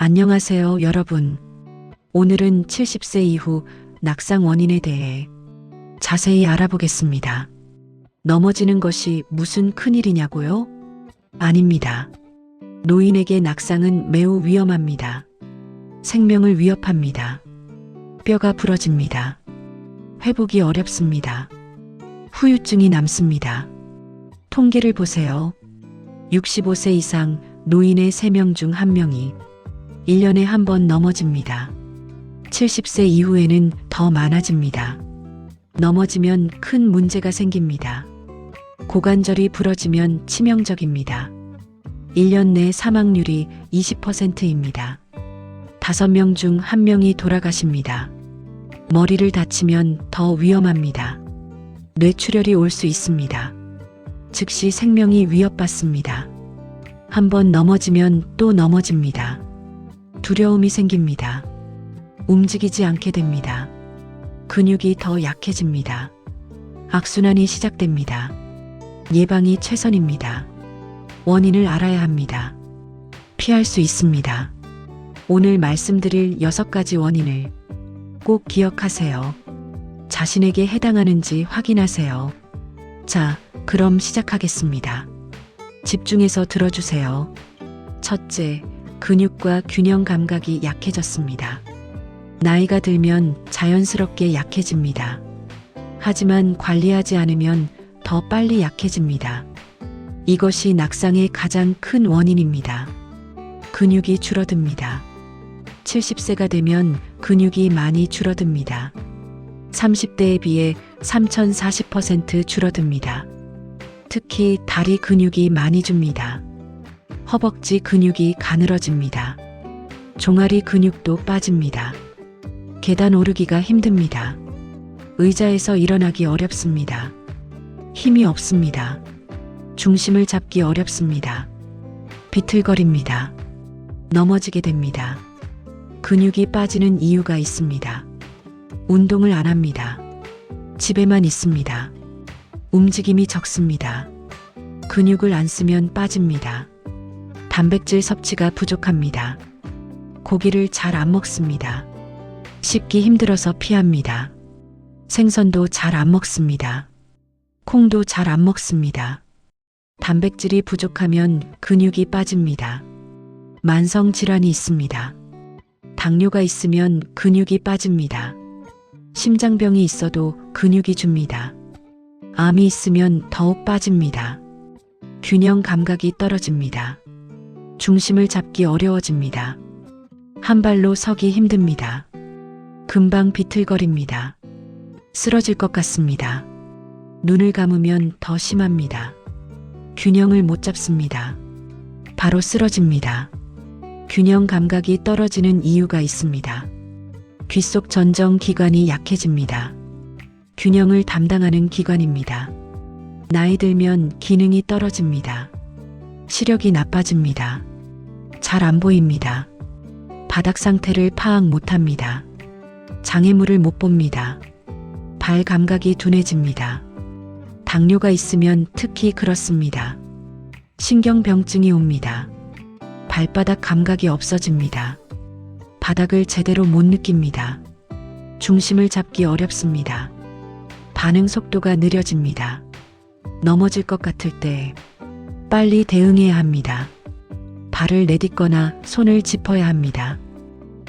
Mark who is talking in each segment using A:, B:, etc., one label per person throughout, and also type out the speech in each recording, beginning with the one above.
A: 안녕하세요, 여러분. 오늘은 70세 이후 낙상 원인에 대해 자세히 알아보겠습니다. 넘어지는 것이 무슨 큰일이냐고요? 아닙니다. 노인에게 낙상은 매우 위험합니다. 생명을 위협합니다. 뼈가 부러집니다. 회복이 어렵습니다. 후유증이 남습니다. 통계를 보세요. 65세 이상 노인의 3명 중 1명이 1년에 한 번 넘어집니다. 70세 이후에는 더 많아집니다. 넘어지면 큰 문제가 생깁니다. 고관절이 부러지면 치명적입니다. 1년 내 사망률이 20%입니다. 5명 중 1명이 돌아가십니다. 머리를 다치면 더 위험합니다. 뇌출혈이 올 수 있습니다. 즉시 생명이 위협받습니다. 한 번 넘어지면 또 넘어집니다. 두려움이 생깁니다. 움직이지 않게 됩니다. 근육이 더 약해집니다. 악순환이 시작됩니다. 예방이 최선입니다. 원인을 알아야 합니다. 피할 수 있습니다. 오늘 말씀드릴 6가지 원인을 꼭 기억하세요. 자신에게 해당하는지 확인하세요. 자, 그럼 시작하겠습니다. 집중해서 들어주세요. 첫째, 근육과 균형 감각이 약해졌습니다. 나이가 들면 자연스럽게 약해집니다. 하지만 관리하지 않으면 더 빨리 약해집니다. 이것이 낙상의 가장 큰 원인입니다. 근육이 줄어듭니다. 70세가 되면 근육이 많이 줄어듭니다. 30대에 비해 3040% 줄어듭니다. 특히 다리 근육이 많이 줍니다. 허벅지 근육이 가늘어집니다. 종아리 근육도 빠집니다. 계단 오르기가 힘듭니다. 의자에서 일어나기 어렵습니다. 힘이 없습니다. 중심을 잡기 어렵습니다. 비틀거립니다. 넘어지게 됩니다. 근육이 빠지는 이유가 있습니다. 운동을 안 합니다. 집에만 있습니다. 움직임이 적습니다. 근육을 안 쓰면 빠집니다. 단백질 섭취가 부족합니다. 고기를 잘 안 먹습니다. 씹기 힘들어서 피합니다. 생선도 잘 안 먹습니다. 콩도 잘 안 먹습니다. 단백질이 부족하면 근육이 빠집니다. 만성 질환이 있습니다. 당뇨가 있으면 근육이 빠집니다. 심장병이 있어도 근육이 줍니다. 암이 있으면 더욱 빠집니다. 균형 감각이 떨어집니다. 중심을 잡기 어려워집니다. 한 발로 서기 힘듭니다. 금방 비틀거립니다. 쓰러질 것 같습니다. 눈을 감으면 더 심합니다. 균형을 못 잡습니다. 바로 쓰러집니다. 균형 감각이 떨어지는 이유가 있습니다. 귓속 전정 기관이 약해집니다. 균형을 담당하는 기관입니다. 나이 들면 기능이 떨어집니다. 시력이 나빠집니다. 잘 안 보입니다. 바닥 상태를 파악 못합니다. 장애물을 못 봅니다. 발 감각이 둔해집니다. 당뇨가 있으면 특히 그렇습니다. 신경병증이 옵니다. 발바닥 감각이 없어집니다. 바닥을 제대로 못 느낍니다. 중심을 잡기 어렵습니다. 반응 속도가 느려집니다. 넘어질 것 같을 때 빨리 대응해야 합니다. 발을 내딛거나 손을 짚어야 합니다.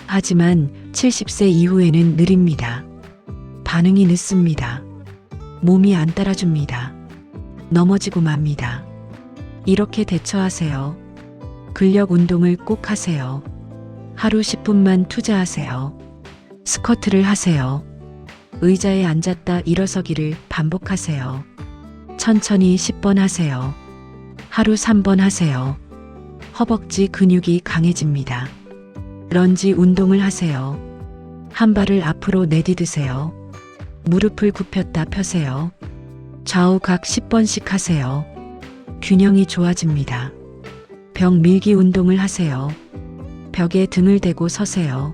A: 하지만 70세 이후에는 느립니다. 반응이 늦습니다. 몸이 안 따라줍니다. 넘어지고 맙니다. 이렇게 대처하세요. 근력 운동을 꼭 하세요. 하루 10분만 투자하세요. 스쿼트를 하세요. 의자에 앉았다 일어서기를 반복하세요. 천천히 10번 하세요. 하루 3번 하세요. 허벅지 근육이 강해집니다. 런지 운동을 하세요. 한 발을 앞으로 내디드세요. 무릎을 굽혔다 펴세요. 좌우 각 10번씩 하세요. 균형이 좋아집니다. 벽 밀기 운동을 하세요. 벽에 등을 대고 서세요.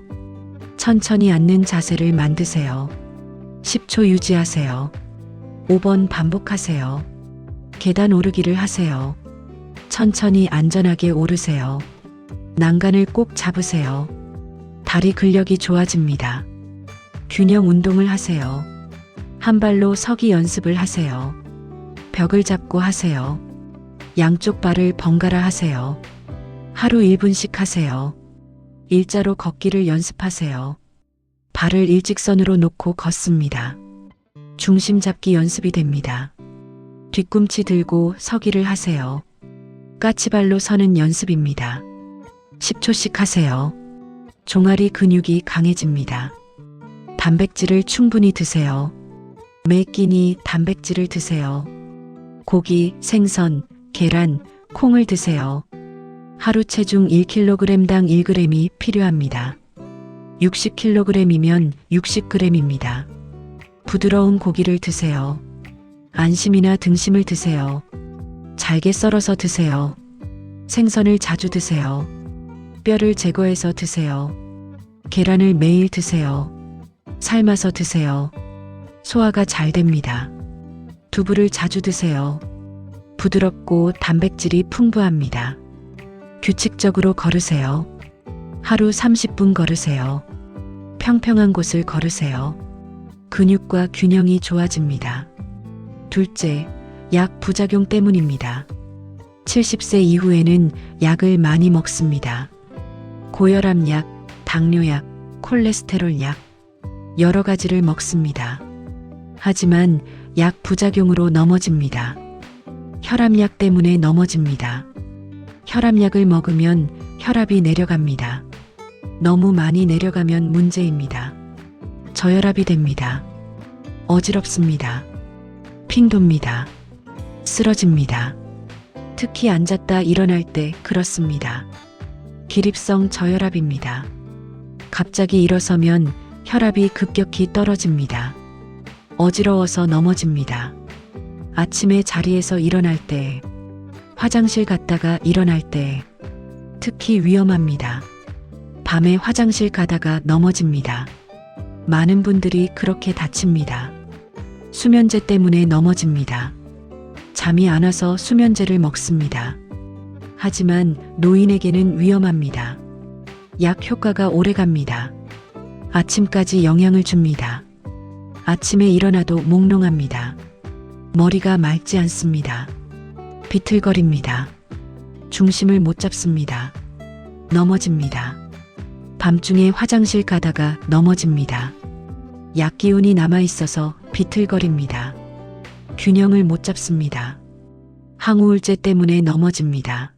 A: 천천히 앉는 자세를 만드세요. 10초 유지하세요. 5번 반복하세요. 계단 오르기를 하세요. 천천히 안전하게 오르세요. 난간을 꼭 잡으세요. 다리 근력이 좋아집니다. 균형 운동을 하세요. 한 발로 서기 연습을 하세요. 벽을 잡고 하세요. 양쪽 발을 번갈아 하세요. 하루 1분씩 하세요. 일자로 걷기를 연습하세요. 발을 일직선으로 놓고 걷습니다. 중심 잡기 연습이 됩니다. 뒤꿈치 들고 서기를 하세요. 까치발로 서는 연습입니다. 10초씩 하세요. 종아리 근육이 강해집니다. 단백질을 충분히 드세요. 매 끼니 단백질을 드세요. 고기, 생선, 계란, 콩을 드세요. 하루 체중 1kg당 1g이 필요합니다. 60kg이면 60g입니다. 부드러운 고기를 드세요. 안심이나 등심을 드세요. 잘게 썰어서 드세요. 생선을 자주 드세요. 뼈를 제거해서 드세요. 계란을 매일 드세요. 삶아서 드세요. 소화가 잘 됩니다. 두부를 자주 드세요. 부드럽고 단백질이 풍부합니다. 규칙적으로 걸으세요. 하루 30분 걸으세요. 평평한 곳을 걸으세요. 근육과 균형이 좋아집니다. 둘째, 약 부작용 때문입니다. 70세 이후에는 약을 많이 먹습니다. 고혈압 약, 당뇨약, 콜레스테롤 약, 여러 가지를 먹습니다. 하지만 약 부작용으로 넘어집니다. 혈압약 때문에 넘어집니다. 혈압약을 먹으면 혈압이 내려갑니다. 너무 많이 내려가면 문제입니다. 저혈압이 됩니다. 어지럽습니다. 핑 돕니다. 쓰러집니다. 특히 앉았다 일어날 때 그렇습니다. 기립성 저혈압입니다. 갑자기 일어서면 혈압이 급격히 떨어집니다. 어지러워서 넘어집니다. 아침에 자리에서 일어날 때, 화장실 갔다가 일어날 때, 특히 위험합니다. 밤에 화장실 가다가 넘어집니다. 많은 분들이 그렇게 다칩니다. 수면제 때문에 넘어집니다. 잠이 안 와서 수면제를 먹습니다. 하지만 노인에게는 위험합니다. 약 효과가 오래갑니다. 아침까지 영향을 줍니다. 아침에 일어나도 몽롱합니다. 머리가 맑지 않습니다. 비틀거립니다. 중심을 못 잡습니다. 넘어집니다. 밤중에 화장실 가다가 넘어집니다. 약 기운이 남아있어서 비틀거립니다. 균형을 못 잡습니다. 항우울제 때문에 넘어집니다.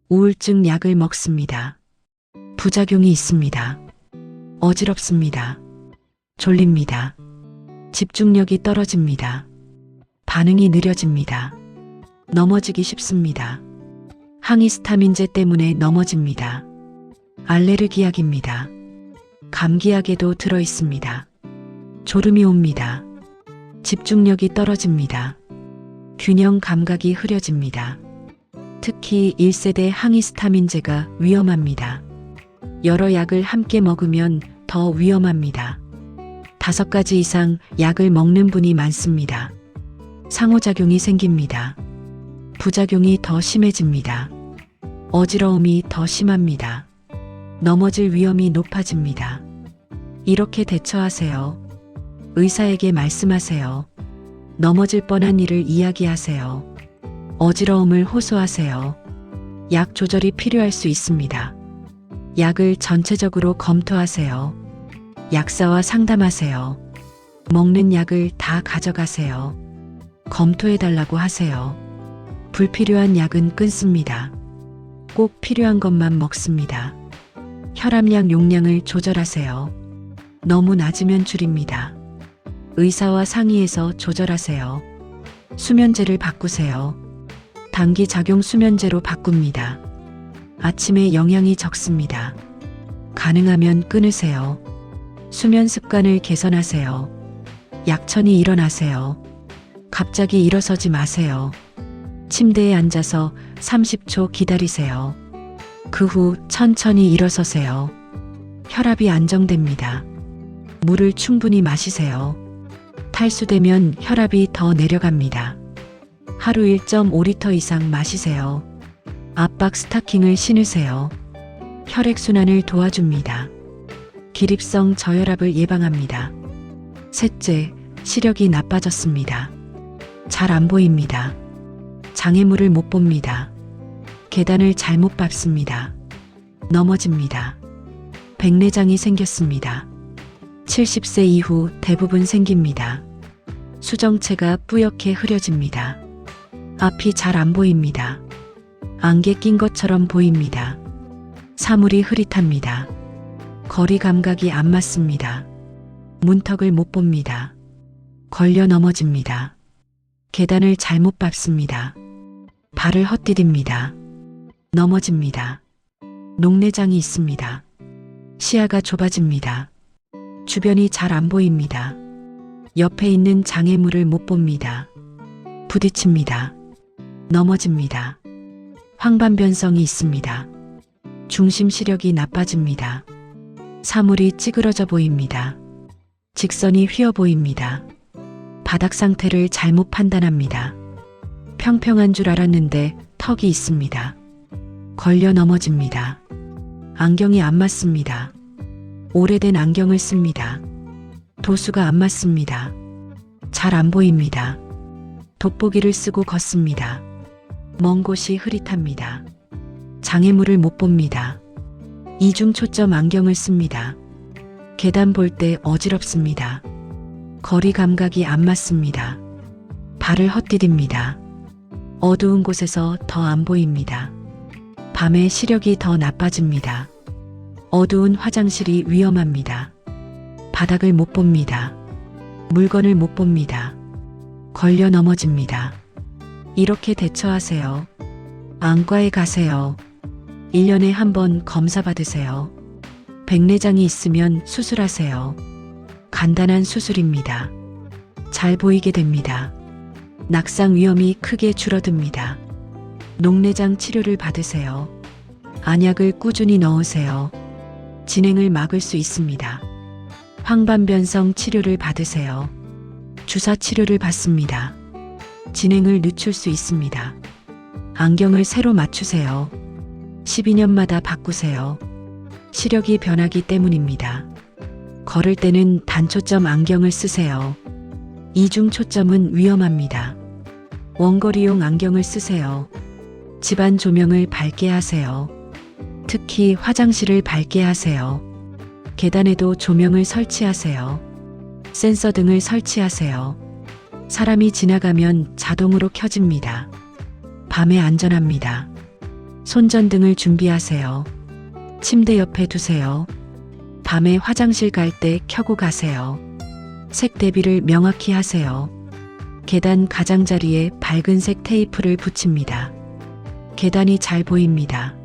A: 우울증 약을 먹습니다. 부작용이 있습니다. 어지럽습니다. 졸립니다. 집중력이 떨어집니다. 반응이 느려집니다. 넘어지기 쉽습니다. 항히스타민제 때문에 넘어집니다. 알레르기약입니다. 감기약에도 들어 있습니다. 졸음이 옵니다. 집중력이 떨어집니다. 균형 감각이 흐려집니다. 특히 1세대 항히스타민제가 위험합니다. 여러 약을 함께 먹으면 더 위험합니다. 5가지 이상 약을 먹는 분이 많습니다. 상호작용이 생깁니다. 부작용이 더 심해집니다. 어지러움이 더 심합니다. 넘어질 위험이 높아집니다. 이렇게 대처하세요. 의사에게 말씀하세요. 넘어질 뻔한 일을 이야기하세요. 어지러움을 호소하세요. 약 조절이 필요할 수 있습니다. 약을 전체적으로 검토하세요. 약사와 상담하세요. 먹는 약을 다 가져가세요. 검토해달라고 하세요. 불필요한 약은 끊습니다. 꼭 필요한 것만 먹습니다. 혈압약 용량을 조절하세요. 너무 낮으면 줄입니다. 의사와 상의해서 조절하세요. 수면제를 바꾸세요. 단기 작용 수면제로 바꿉니다. 아침에 영양이 적습니다. 가능하면 끊으세요. 수면 습관을 개선하세요. 약천이 일어나세요. 갑자기 일어서지 마세요. 침대에 앉아서 30초 기다리세요. 그 후 천천히 일어서세요. 혈압이 안정됩니다. 물을 충분히 마시세요. 탈수되면 혈압이 더 내려갑니다. 하루 1.5리터 이상 마시세요. 압박 스타킹을 신으세요. 혈액순환을 도와줍니다. 기립성 저혈압을 예방합니다. 셋째, 시력이 나빠졌습니다. 잘 안 보입니다. 장애물을 못 봅니다. 계단을 잘못 밟습니다. 넘어집니다. 백내장이 생겼습니다. 70세 이후 대부분 생깁니다. 수정체가 뿌옇게 흐려집니다. 앞이 잘 안 보입니다. 안개 낀 것처럼 보입니다. 사물이 흐릿합니다. 거리 감각이 안 맞습니다. 문턱을 못 봅니다. 걸려 넘어집니다. 계단을 잘못 밟습니다. 발을 헛디딥니다. 넘어집니다. 녹내장이 있습니다. 시야가 좁아집니다. 주변이 잘 안 보입니다. 옆에 있는 장애물을 못 봅니다. 부딪힙니다. 넘어집니다. 황반변성이 있습니다. 중심 시력이 나빠집니다. 사물이 찌그러져 보입니다. 직선이 휘어 보입니다. 바닥 상태를 잘못 판단합니다. 평평한 줄 알았는데 턱이 있습니다. 걸려 넘어집니다. 안경이 안 맞습니다. 오래된 안경을 씁니다. 도수가 안 맞습니다. 잘 안 보입니다. 돋보기를 쓰고 걷습니다. 먼 곳이 흐릿합니다. 장애물을 못 봅니다. 이중 초점 안경을 씁니다. 계단 볼 때 어지럽습니다. 거리 감각이 안 맞습니다. 발을 헛디딥니다. 어두운 곳에서 더 안 보입니다. 밤에 시력이 더 나빠집니다. 어두운 화장실이 위험합니다. 바닥을 못 봅니다. 물건을 못 봅니다. 걸려 넘어집니다. 이렇게 대처하세요. 안과에 가세요. 1년에 한 번 검사 받으세요. 백내장이 있으면 수술하세요. 간단한 수술입니다. 잘 보이게 됩니다. 낙상 위험이 크게 줄어듭니다. 녹내장 치료를 받으세요. 안약을 꾸준히 넣으세요. 진행을 막을 수 있습니다. 황반변성 치료를 받으세요. 주사 치료를 받습니다. 진행을 늦출 수 있습니다. 안경을 새로 맞추세요. 12년마다 바꾸세요. 시력이 변하기 때문입니다. 걸을 때는 단초점 안경을 쓰세요. 이중 초점은 위험합니다. 원거리용 안경을 쓰세요. 집안 조명을 밝게 하세요. 특히 화장실을 밝게 하세요. 계단에도 조명을 설치하세요. 센서 등을 설치하세요. 사람이 지나가면 자동으로 켜집니다. 밤에 안전합니다. 손전등을 준비하세요. 침대 옆에 두세요. 밤에 화장실 갈 때 켜고 가세요. 색 대비를 명확히 하세요. 계단 가장자리에 밝은색 테이프를 붙입니다. 계단이 잘 보입니다.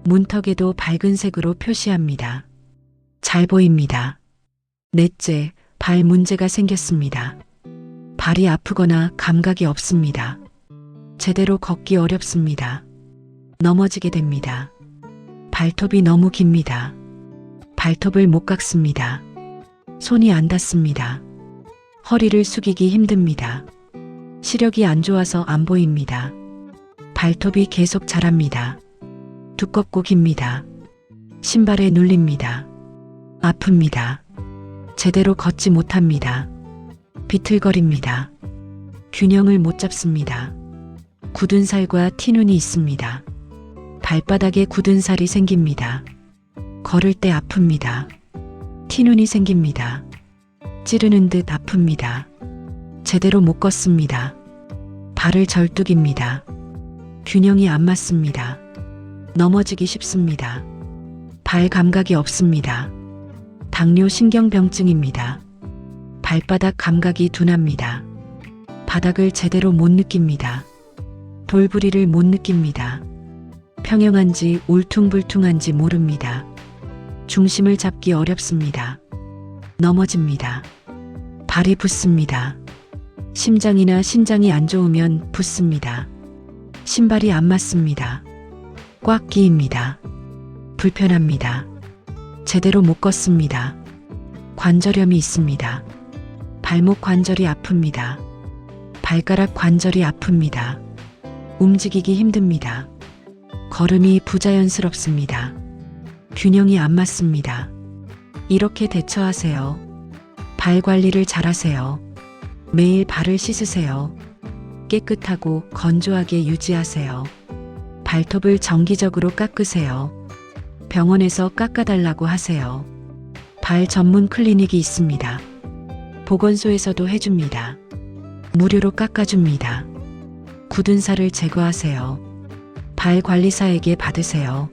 A: 문턱에도 밝은색으로 표시합니다. 잘 보입니다. 넷째, 발 문제가 생겼습니다. 발이 아프거나 감각이 없습니다. 제대로 걷기 어렵습니다. 넘어지게 됩니다. 발톱이 너무 깁니다. 발톱을 못 깎습니다. 손이 안 닿습니다. 허리를 숙이기 힘듭니다. 시력이 안 좋아서 안 보입니다. 발톱이 계속 자랍니다. 두껍고 깁니다. 신발에 눌립니다. 아픕니다. 제대로 걷지 못합니다. 비틀거립니다. 균형을 못 잡습니다. 굳은 살과 티눈이 있습니다. 발바닥에 굳은 살이 생깁니다. 걸을 때 아픕니다. 티눈이 생깁니다. 찌르는 듯 아픕니다. 제대로 못 걷습니다. 발을 절뚝입니다. 균형이 안 맞습니다. 넘어지기 쉽습니다. 발 감각이 없습니다. 당뇨 신경병증입니다. 발바닥 감각이 둔합니다. 바닥을 제대로 못 느낍니다. 돌부리를 못 느낍니다. 평형한지 울퉁불퉁한지 모릅니다. 중심을 잡기 어렵습니다. 넘어집니다. 발이 붓습니다. 심장이나 신장이 안 좋으면 붓습니다. 신발이 안 맞습니다. 꽉 끼입니다. 불편합니다. 제대로 못 걷습니다. 관절염이 있습니다. 발목 관절이 아픕니다. 발가락 관절이 아픕니다. 움직이기 힘듭니다. 걸음이 부자연스럽습니다. 균형이 안 맞습니다. 이렇게 대처하세요. 발 관리를 잘하세요. 매일 발을 씻으세요. 깨끗하고 건조하게 유지하세요. 발톱을 정기적으로 깎으세요. 병원에서 깎아달라고 하세요. 발 전문 클리닉이 있습니다. 보건소에서도 해줍니다. 무료로 깎아줍니다. 굳은 살을 제거하세요. 발 관리사에게 받으세요.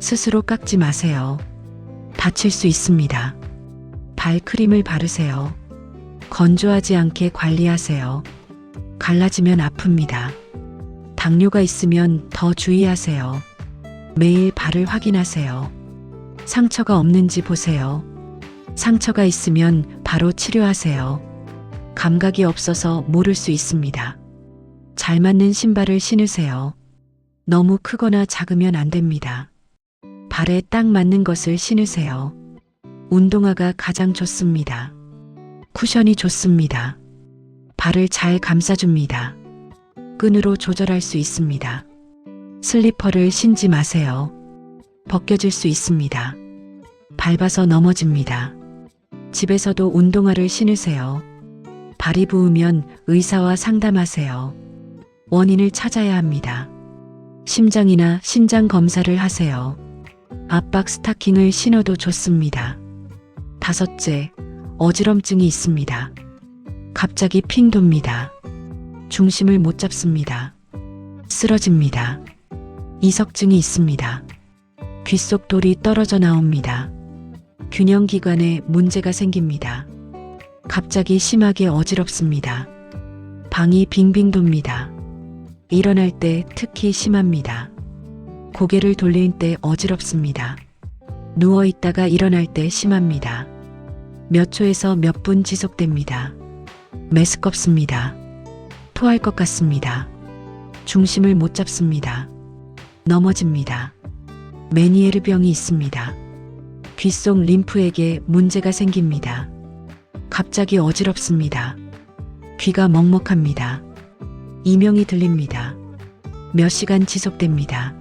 A: 스스로 깎지 마세요. 다칠 수 있습니다. 발 크림을 바르세요. 건조하지 않게 관리하세요. 갈라지면 아픕니다. 당뇨가 있으면 더 주의하세요. 매일 발을 확인하세요. 상처가 없는지 보세요. 상처가 있으면 바로 치료하세요. 감각이 없어서 모를 수 있습니다. 잘 맞는 신발을 신으세요. 너무 크거나 작으면 안 됩니다. 발에 딱 맞는 것을 신으세요. 운동화가 가장 좋습니다. 쿠션이 좋습니다. 발을 잘 감싸줍니다. 끈으로 조절할 수 있습니다. 슬리퍼를 신지 마세요. 벗겨질 수 있습니다. 밟아서 넘어집니다. 집에서도 운동화를 신으세요. 발이 부으면 의사와 상담하세요. 원인을 찾아야 합니다. 심장이나 신장 검사를 하세요. 압박 스타킹을 신어도 좋습니다. 5째, 어지럼증이 있습니다. 갑자기 핑 돕니다. 중심을 못 잡습니다. 쓰러집니다. 이석증이 있습니다. 귀 속 돌이 떨어져 나옵니다. 균형기관에 문제가 생깁니다. 갑자기 심하게 어지럽습니다. 방이 빙빙 돕니다. 일어날 때 특히 심합니다. 고개를 돌릴 때 어지럽습니다. 누워 있다가 일어날 때 심합니다. 몇 초에서 몇 분 지속됩니다. 메스껍습니다. 토할 것 같습니다. 중심을 못 잡습니다. 넘어집니다. 메니에르 병이 있습니다. 귀 속 림프에게 문제가 생깁니다. 갑자기 어지럽습니다. 귀가 먹먹합니다. 이명이 들립니다. 몇 시간 지속됩니다.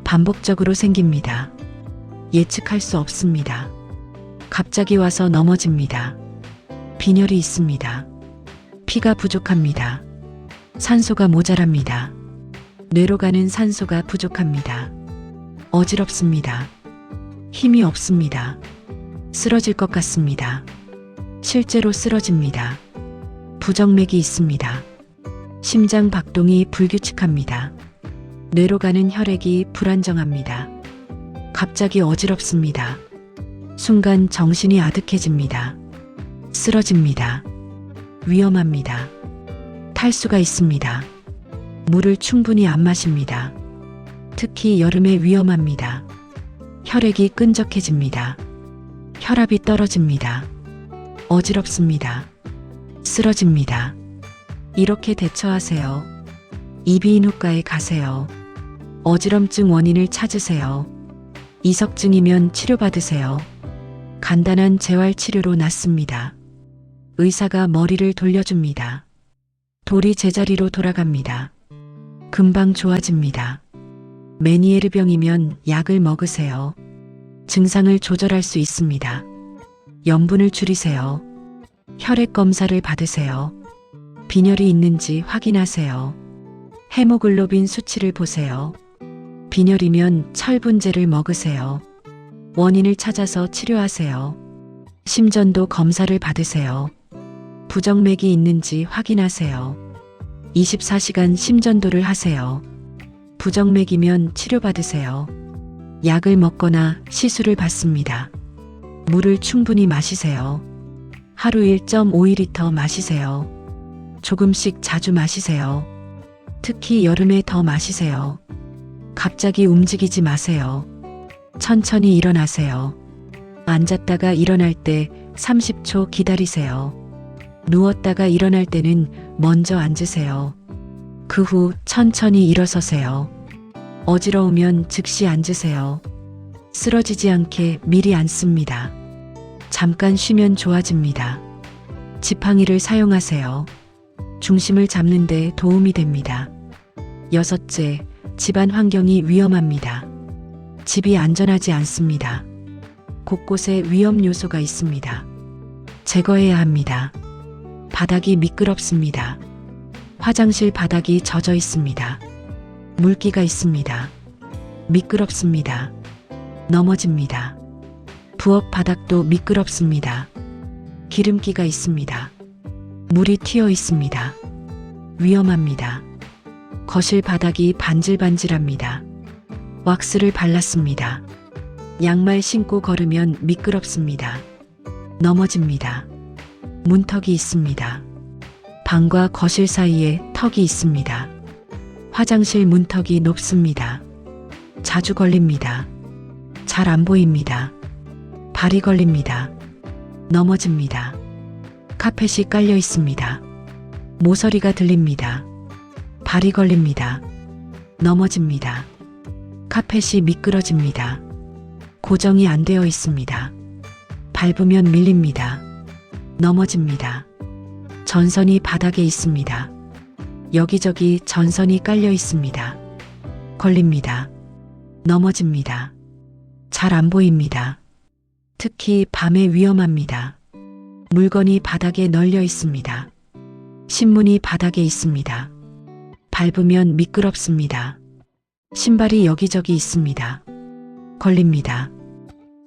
A: 반복적으로 생깁니다. 예측할 수 없습니다. 갑자기 와서 넘어집니다. 빈혈이 있습니다. 피가 부족합니다. 산소가 모자랍니다. 뇌로 가는 산소가 부족합니다. 어지럽습니다. 힘이 없습니다. 쓰러질 것 같습니다. 실제로 쓰러집니다. 부정맥이 있습니다. 심장 박동이 불규칙합니다. 뇌로 가는 혈액이 불안정합니다. 갑자기 어지럽습니다. 순간 정신이 아득해집니다. 쓰러집니다. 위험합니다. 탈수가 있습니다. 물을 충분히 안 마십니다. 특히 여름에 위험합니다. 혈액이 끈적해집니다. 혈압이 떨어집니다. 어지럽습니다. 쓰러집니다. 이렇게 대처하세요. 이비인후과에 가세요. 어지럼증 원인을 찾으세요. 이석증이면 치료받으세요. 간단한 재활치료로 낫습니다. 의사가 머리를 돌려줍니다. 돌이 제자리로 돌아갑니다. 금방 좋아집니다. 메니에르 병이면 약을 먹으세요. 증상을 조절할 수 있습니다. 염분을 줄이세요. 혈액 검사를 받으세요. 빈혈이 있는지 확인하세요. 헤모글로빈 수치를 보세요. 빈혈이면 철분제를 먹으세요. 원인을 찾아서 치료하세요. 심전도 검사를 받으세요. 부정맥이 있는지 확인하세요. 24시간 심전도를 하세요. 부정맥이면 치료받으세요. 약을 먹거나 시술을 받습니다. 물을 충분히 마시세요. 하루 1.5리터 마시세요. 조금씩 자주 마시세요. 특히 여름에 더 마시세요. 갑자기 움직이지 마세요. 천천히 일어나세요. 앉았다가 일어날 때 30초 기다리세요. 누웠다가 일어날 때는 먼저 앉으세요. 그 후 천천히 일어서세요. 어지러우면 즉시 앉으세요. 쓰러지지 않게 미리 앉습니다. 잠깐 쉬면 좋아집니다. 지팡이를 사용하세요. 중심을 잡는 데 도움이 됩니다. 6째, 집안 환경이 위험합니다. 집이 안전하지 않습니다. 곳곳에 위험 요소가 있습니다. 제거해야 합니다. 바닥이 미끄럽습니다. 화장실 바닥이 젖어 있습니다. 물기가 있습니다. 미끄럽습니다. 넘어집니다. 부엌 바닥도 미끄럽습니다. 기름기가 있습니다. 물이 튀어 있습니다. 위험합니다. 거실 바닥이 반질반질합니다. 왁스를 발랐습니다. 양말 신고 걸으면 미끄럽습니다. 넘어집니다. 문턱이 있습니다. 방과 거실 사이에 턱이 있습니다. 화장실 문턱이 높습니다. 자주 걸립니다. 잘 안 보입니다. 발이 걸립니다. 넘어집니다. 카펫이 깔려 있습니다. 모서리가 들립니다. 발이 걸립니다. 넘어집니다. 카펫이 미끄러집니다. 고정이 안 되어 있습니다. 밟으면 밀립니다. 넘어집니다. 전선이 바닥에 있습니다. 여기저기 전선이 깔려 있습니다. 걸립니다. 넘어집니다. 잘 안 보입니다. 특히 밤에 위험합니다. 물건이 바닥에 널려 있습니다. 신문이 바닥에 있습니다. 밟으면 미끄럽습니다. 신발이 여기저기 있습니다. 걸립니다.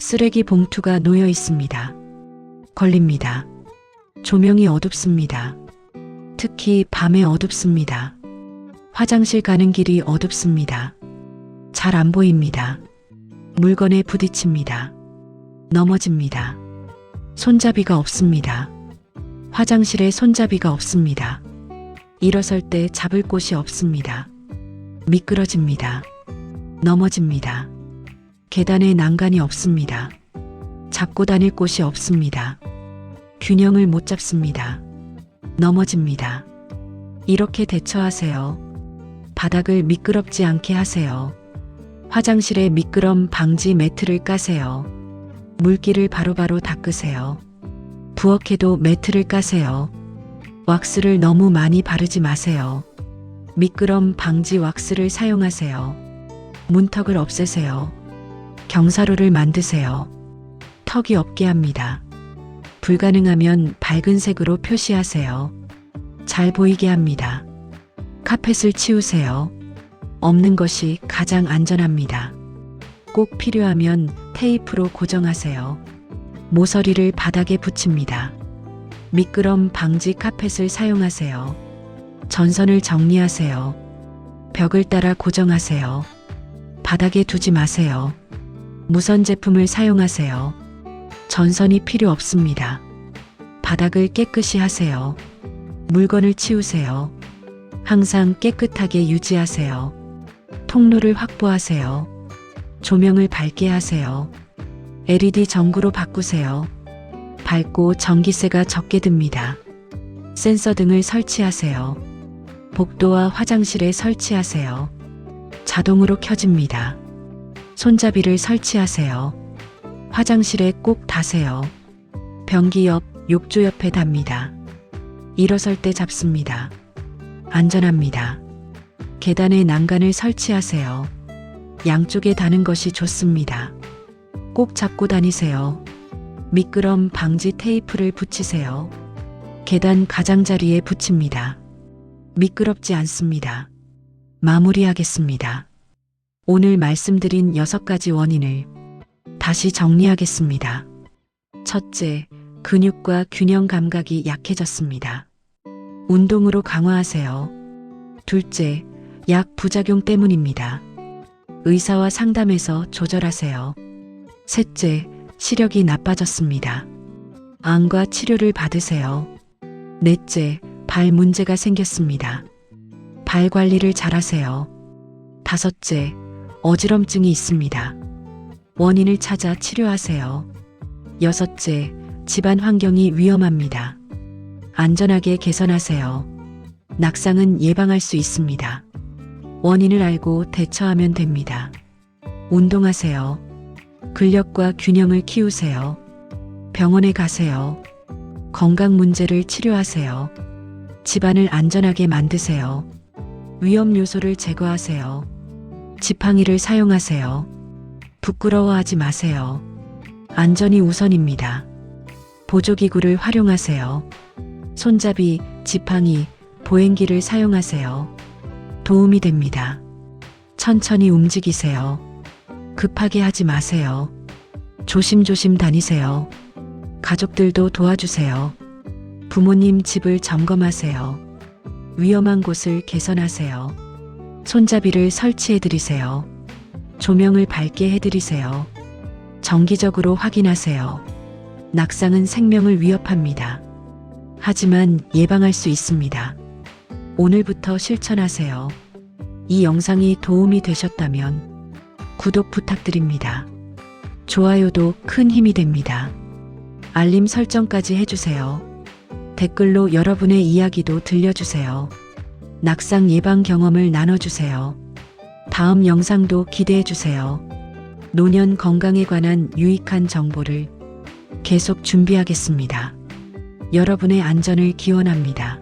A: 쓰레기 봉투가 놓여 있습니다. 걸립니다. 조명이 어둡습니다. 특히 밤에 어둡습니다. 화장실 가는 길이 어둡습니다. 잘 안 보입니다. 물건에 부딪힙니다. 넘어집니다. 손잡이가 없습니다. 화장실에 손잡이가 없습니다. 일어설 때 잡을 곳이 없습니다. 미끄러집니다. 넘어집니다. 계단에 난간이 없습니다. 잡고 다닐 곳이 없습니다. 균형을 못 잡습니다. 넘어집니다. 이렇게 대처하세요. 바닥을 미끄럽지 않게 하세요. 화장실에 미끄럼 방지 매트를 까세요. 물기를 바로바로 닦으세요. 부엌에도 매트를 까세요. 왁스를 너무 많이 바르지 마세요. 미끄럼 방지 왁스를 사용하세요. 문턱을 없애세요. 경사로를 만드세요. 턱이 없게 합니다. 불가능하면 밝은 색으로 표시하세요. 잘 보이게 합니다. 카펫을 치우세요. 없는 것이 가장 안전합니다. 꼭 필요하면 테이프로 고정하세요. 모서리를 바닥에 붙입니다. 미끄럼 방지 카펫을 사용하세요. 전선을 정리하세요. 벽을 따라 고정하세요. 바닥에 두지 마세요. 무선 제품을 사용하세요. 전선이 필요 없습니다. 바닥을 깨끗이 하세요. 물건을 치우세요. 항상 깨끗하게 유지하세요. 통로를 확보하세요. 조명을 밝게 하세요. LED 전구로 바꾸세요. 밝고 전기세가 적게 듭니다. 센서 등을 설치하세요. 복도와 화장실에 설치하세요. 자동으로 켜집니다. 손잡이를 설치하세요. 화장실에 꼭 다세요. 변기 옆, 욕조 옆에 답니다. 일어설 때 잡습니다. 안전합니다. 계단에 난간을 설치하세요. 양쪽에 다는 것이 좋습니다. 꼭 잡고 다니세요. 미끄럼 방지 테이프를 붙이세요. 계단 가장자리에 붙입니다. 미끄럽지 않습니다. 마무리하겠습니다. 오늘 말씀드린 6가지 원인을 다시 정리하겠습니다. 첫째, 근육과 균형 감각이 약해졌습니다. 운동으로 강화하세요. 둘째, 약 부작용 때문입니다. 의사와 상담해서 조절하세요. 셋째, 시력이 나빠졌습니다. 암과 치료를 받으세요. 넷째, 발 문제가 생겼습니다. 발 관리를 잘하세요. 다섯째, 어지럼증이 있습니다. 원인을 찾아 치료하세요. 여섯째, 집안 환경이 위험합니다. 안전하게 개선하세요. 낙상은 예방할 수 있습니다. 원인을 알고 대처하면 됩니다. 운동하세요. 근력과 균형을 키우세요. 병원에 가세요. 건강 문제를 치료하세요. 집안을 안전하게 만드세요. 위험 요소를 제거하세요. 지팡이를 사용하세요. 부끄러워하지 마세요. 안전이 우선입니다. 보조기구를 활용하세요. 손잡이, 지팡이, 보행기를 사용하세요. 도움이 됩니다. 천천히 움직이세요. 급하게 하지 마세요. 조심조심 다니세요. 가족들도 도와주세요. 부모님 집을 점검하세요. 위험한 곳을 개선하세요. 손잡이를 설치해 드리세요. 조명을 밝게 해드리세요. 정기적으로 확인하세요. 낙상은 생명을 위협합니다. 하지만 예방할 수 있습니다. 오늘부터 실천하세요. 이 영상이 도움이 되셨다면 구독 부탁드립니다. 좋아요도 큰 힘이 됩니다. 알림 설정까지 해주세요. 댓글로 여러분의 이야기도 들려주세요. 낙상 예방 경험을 나눠주세요. 다음 영상도 기대해주세요. 노년 건강에 관한 유익한 정보를 계속 준비하겠습니다. 여러분의 안전을 기원합니다.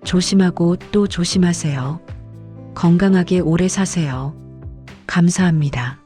A: 조심하고 또 조심하세요. 건강하게 오래 사세요. 감사합니다.